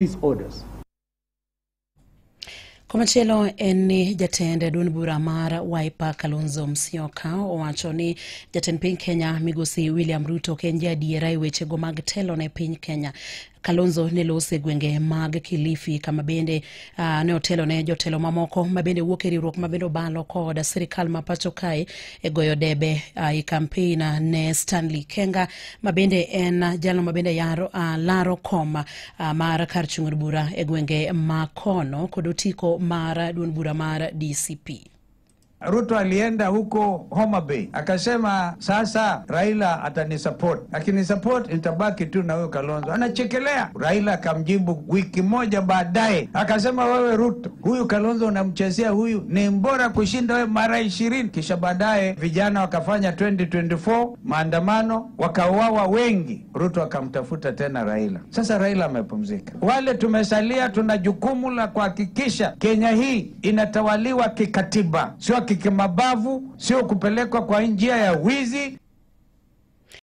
these orders. Komachelo eni jatende duond bura mar Wiper Kalonzo Musyoka owacho ni jatend piny Kenya migosi William Ruto ken jadiera e wechego mag telo ne piny Kenya. Kalonzo ne lose gwenge mag Kilifi kama bende ne otelo ne jotelo mamoko mabende wuok e riwruok mabende obalo kod sirikal ma pacho kae e goyo debe i campaign ne Stanley Kenga mabende en jalo mabende yaro laro kom mar kar chung' bura e gwenge makono kod otiko mar duond bura mar DCP. Ruto alienda huko Homa Bay akasema sasa Raila atanisupport, akinisupport nitabaki tu na huyo Kalonzo. Anachekelea. Raila akamjibu wiki moja baadaye akasema, wewe Ruto, huyu Kalonzo unamchezea, huyu ni mbora kushinda wewe mara 20. Kisha baadaye vijana wakafanya 2024 maandamano, wakauawa wengi. Ruto akamtafuta tena Raila. Sasa Raila amepumzika. Wale tumesalia tuna jukumu la kuhakikisha Kenya hii inatawaliwa kikatiba, sio kikimabavu, sio kupelekwa kwa njia ya wizi.